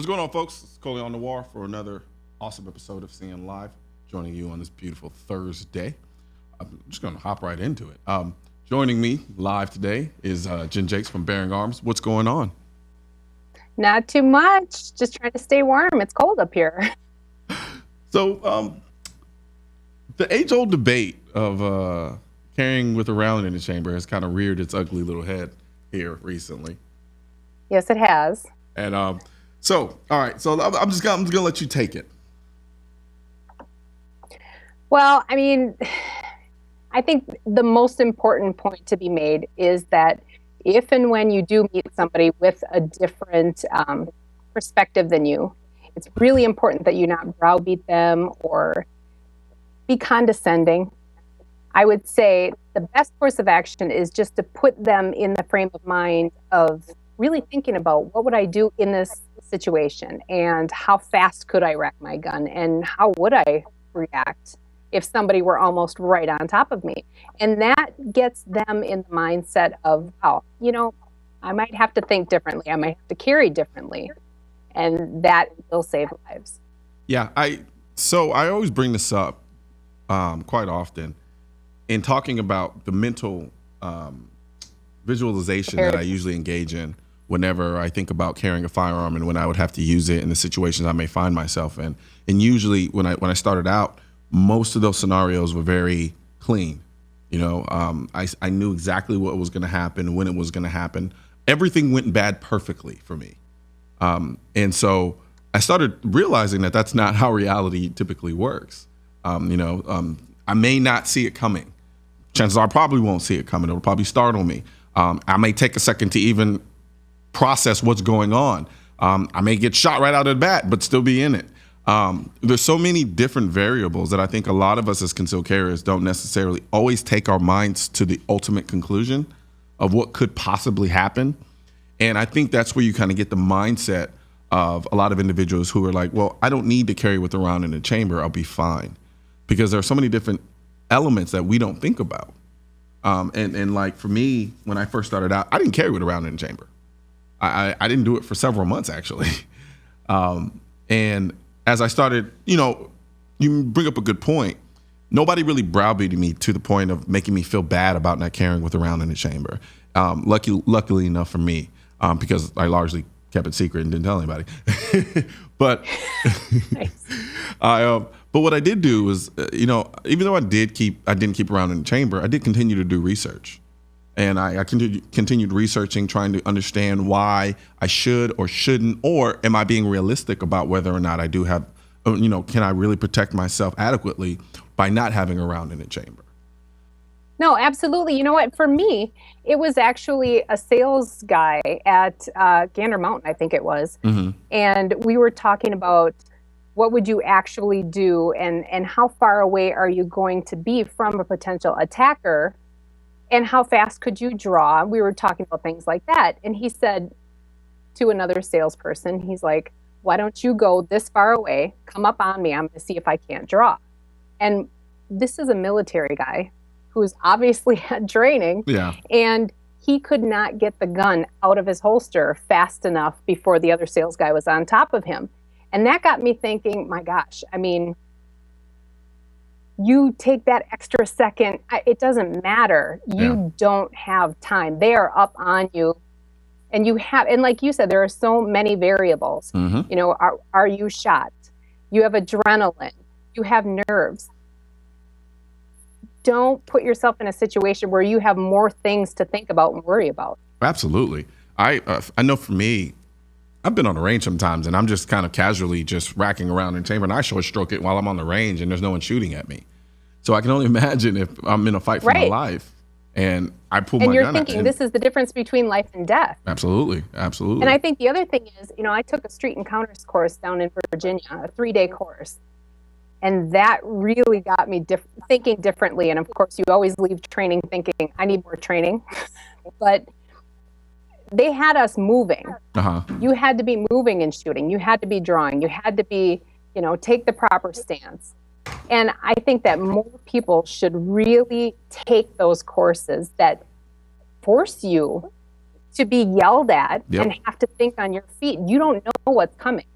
What's going on, folks? It's Colion Noir for another awesome episode of Seeing Live, joining you on this beautiful Thursday. I'm just going to hop right into it. Joining me live today is Jenn from Bearing Arms. What's going on? Not too much. Just trying to stay warm. It's cold up here. So, the age-old debate of carrying with around in the chamber has kind of reared its ugly little head here recently. Yes, it has. And all right. So I'm just gonna let you take it. Well, I mean, I think the most important point to be made is that if and when you do meet somebody with a different perspective than you, it's really important that you not browbeat them or be condescending. I would say the best course of action is just to put them in the frame of mind of really thinking about what would I do in this situation and how fast could I rack my gun and how would I react if somebody were almost right on top of me. And that gets them in the mindset of, oh, you know, I might have to think differently. I might have to carry differently. And that will save lives. Yeah, I always bring this up quite often in talking about the mental visualization that I usually engage in whenever I think about carrying a firearm and when I would have to use it in the situations I may find myself in. And usually when I started out, most of those scenarios were very clean. You know, I knew exactly what was going to happen, when it was going to happen. Everything went bad perfectly for me. And so I started realizing that that's not how reality typically works. I may not see it coming. Chances are I probably won't see it coming. It'll probably startle me. I may take a second to even process what's going on. I may get shot right out of the bat, but still be in it. There's so many different variables that I think a lot of us as concealed carriers don't necessarily always take our minds to the ultimate conclusion of what could possibly happen. And I think that's where you kind of get the mindset of a lot of individuals who are like, well, I don't need to carry with around in the chamber. I'll be fine. Because there are so many different elements that we don't think about. And like for me, when I first started out, I didn't carry with around in the chamber. I didn't do it for several months, actually. And as I started, you bring up a good point. Nobody really browbeated me to the point of making me feel bad about not carrying with around in the chamber. Luckily enough for me, because I largely kept it secret and didn't tell anybody. But but what I did do was, even though I didn't keep around in the chamber, I did continue to do research. And I continued researching, trying to understand why I should or shouldn't, or am I being realistic about whether or not I do have, can I really protect myself adequately by not having a round in the chamber? No, absolutely. You know what? For me, it was actually a sales guy at Gander Mountain, I think it was. Mm-hmm. And we were talking about what would you actually do and how far away are you going to be from a potential attacker? And how fast could you draw? We were talking about things like that. And he said to another salesperson, he's like, why don't you go this far away, come up on me, I'm going to see if I can't draw. And this is a military guy who's obviously had training. Yeah. And he could not get the gun out of his holster fast enough before the other sales guy was on top of him. And that got me thinking, my gosh, I mean, you take that extra second, it doesn't matter. You don't have time. They are up on you. And and like you said, there are so many variables. Mm-hmm. Are you shot? You have adrenaline. You have nerves. Don't put yourself in a situation where you have more things to think about and worry about. Absolutely. I know for me, I've been on the range sometimes and I'm just kind of casually just racking around in the chamber and I short stroke it while I'm on the range and there's no one shooting at me. So I can only imagine if I'm in a fight for my life and I pull my gun. And you're thinking this is the difference between life and death. Absolutely. Absolutely. And I think the other thing is, I took a street encounters course down in Virginia, a 3-day course. And that really got me thinking differently. And of course, you always leave training thinking, I need more training. But they had us moving. Uh-huh. You had to be moving and shooting. You had to be drawing. You had to be, take the proper stance. And I think that more people should really take those courses that force you to be yelled at and have to think on your feet. You don't know what's coming.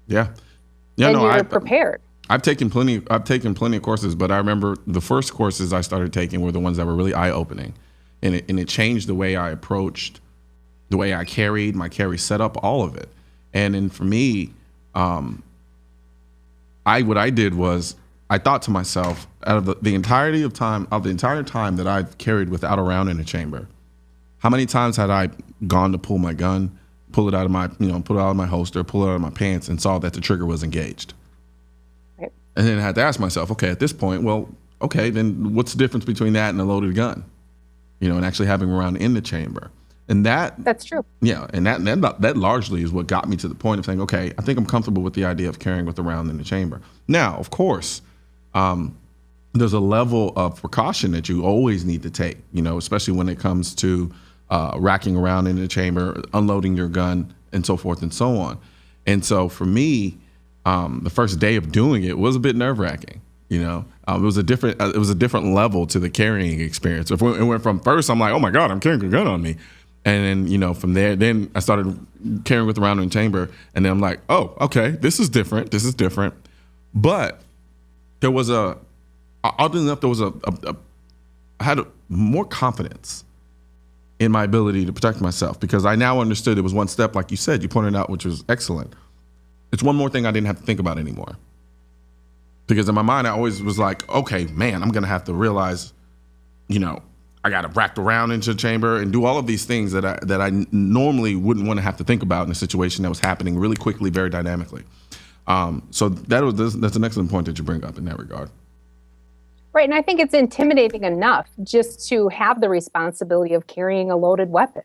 Yeah. then you're prepared. I've taken plenty of courses, but I remember the first courses I started taking were the ones that were really eye-opening, and it changed the way I approached, the way I carried, my carry setup, all of it. And then for me, what I did was I thought to myself, out of the entire time that I've carried without a round in a chamber, how many times had I gone to pull my gun, pull it out of my holster, pull it out of my pants, and saw that the trigger was engaged? Right. And then I had to ask myself, okay, at this point, then what's the difference between that and a loaded gun? And actually having a round in the chamber. And that's true. Yeah, and that largely is what got me to the point of saying, okay, I think I'm comfortable with the idea of carrying with a round in the chamber. Now, of course, there's a level of precaution that you always need to take, especially when it comes to racking around in the chamber, unloading your gun, and so forth and so on. And so for me, the first day of doing it was a bit nerve-wracking. It was a different level to the carrying experience. It went from first, I'm like, oh my God, I'm carrying a gun on me. And then, from there, then I started carrying with around in the chamber. And then I'm like, oh, okay, this is different. But there was oddly enough, I had more confidence in my ability to protect myself, because I now understood it was one step, like you said, you pointed out, which was excellent. It's one more thing I didn't have to think about anymore. Because in my mind, I always was like, okay, man, I'm going to have to realize, I got to rack around into the chamber and do all of these things that I normally wouldn't want to have to think about in a situation that was happening really quickly, very dynamically. So that's an excellent point that you bring up in that regard. Right, and I think it's intimidating enough just to have the responsibility of carrying a loaded weapon.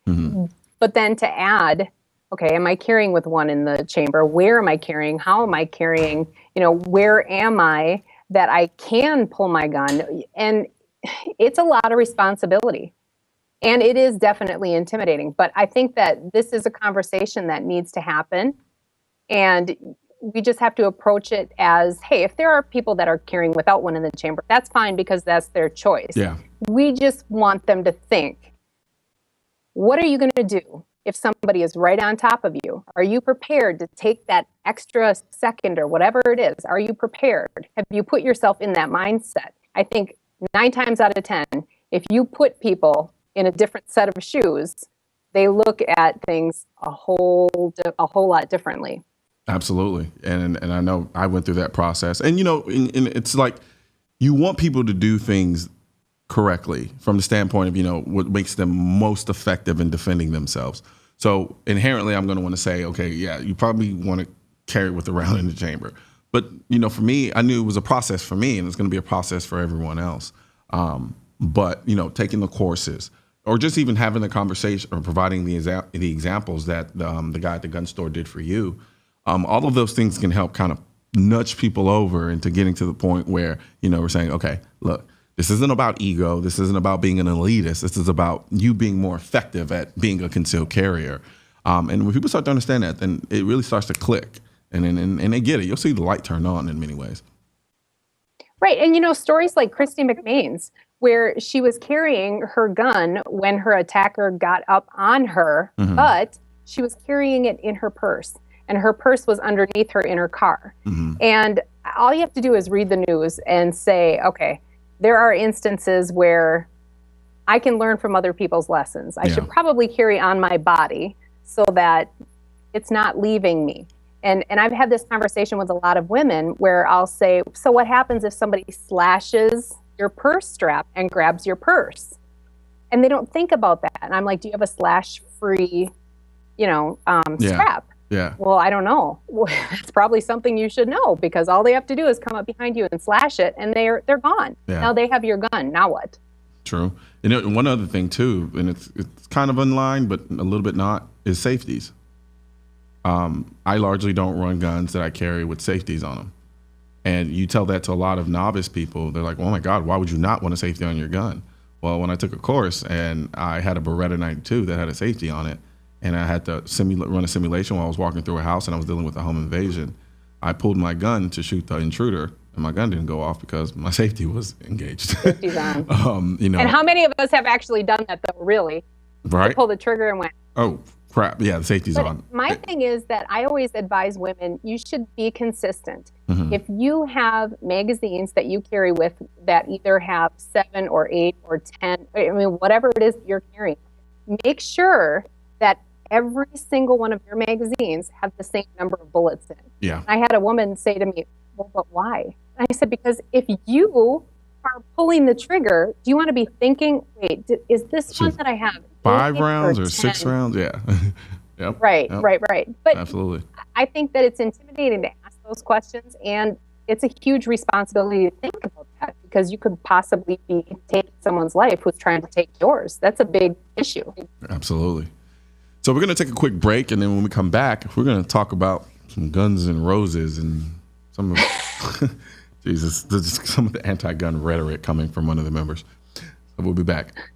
Mm-hmm. But then to add, okay, am I carrying with one in the chamber? Where am I carrying? How am I carrying? Where am I that I can pull my gun? And it's a lot of responsibility. And it is definitely intimidating. But I think that this is a conversation that needs to happen. And we just have to approach it as, hey, if there are people that are carrying without one in the chamber, that's fine, because that's their choice. Yeah. We just want them to think, what are you going to do if somebody is right on top of you? Are you prepared to take that extra second or whatever it is? Are you prepared? Have you put yourself in that mindset? I think 9 times out of 10, if you put people in a different set of shoes, they look at things a whole lot differently. Absolutely. And I know I went through that process. And, and it's like you want people to do things correctly from the standpoint of, what makes them most effective in defending themselves. So inherently, I'm going to want to say, okay, yeah, you probably want to carry with a round in the chamber. But, for me, I knew it was a process for me, and it's going to be a process for everyone else. But, taking the courses, or just even having the conversation or providing the examples that the guy at the gun store did for you, all of those things can help kind of nudge people over into getting to the point where, we're saying, okay, look, this isn't about ego. This isn't about being an elitist. This is about you being more effective at being a concealed carrier. And when people start to understand that, then it really starts to click. And they get it. You'll see the light turn on in many ways. Right. And, stories like Christy McMain's, where she was carrying her gun when her attacker got up on her, mm-hmm. but she was carrying it in her purse. And her purse was underneath her in her car. Mm-hmm. And all you have to do is read the news and say, okay, there are instances where I can learn from other people's lessons. I should probably carry on my body so that it's not leaving me. And I've had this conversation with a lot of women where I'll say, so what happens if somebody slashes your purse strap and grabs your purse? And they don't think about that. And I'm like, do you have a slash-free, strap? Yeah. Well, I don't know. That's probably something you should know, because all they have to do is come up behind you and slash it, and they're gone. Yeah. Now they have your gun. Now what? True. And one other thing too, and it's kind of in line, but a little bit not, is safeties. I largely don't run guns that I carry with safeties on them. And you tell that to a lot of novice people, they're like, oh my God, why would you not want a safety on your gun? Well, when I took a course and I had a Beretta 92 that had a safety on it, and I had to run a simulation while I was walking through a house and I was dealing with a home invasion, I pulled my gun to shoot the intruder, and my gun didn't go off because my safety was engaged. Safety's on. And how many of us have actually done that, though, really? Right. They pulled the trigger and went. Oh, crap. Yeah, the safety's But on. my thing is that I always advise women, you should be consistent. Mm-hmm. If you have magazines that you carry with that either have 7 or 8 or 10, I mean, whatever it is that you're carrying, make sure that every single one of your magazines have the same number of bullets in. Yeah. I had a woman say to me, well, but why? And I said, because if you are pulling the trigger, do you want to be thinking, wait, is this one that I have 5 rounds or 10? 6 rounds? Yeah. Yep. Right, Yep. right. But absolutely. I think that it's intimidating to ask those questions, and it's a huge responsibility to think about that because you could possibly be taking someone's life who's trying to take yours. That's a big issue. Absolutely. So we're going to take a quick break, and then when we come back, we're going to talk about some Guns and Roses and some of Jesus, some of the anti-gun rhetoric coming from one of the members. So we'll be back.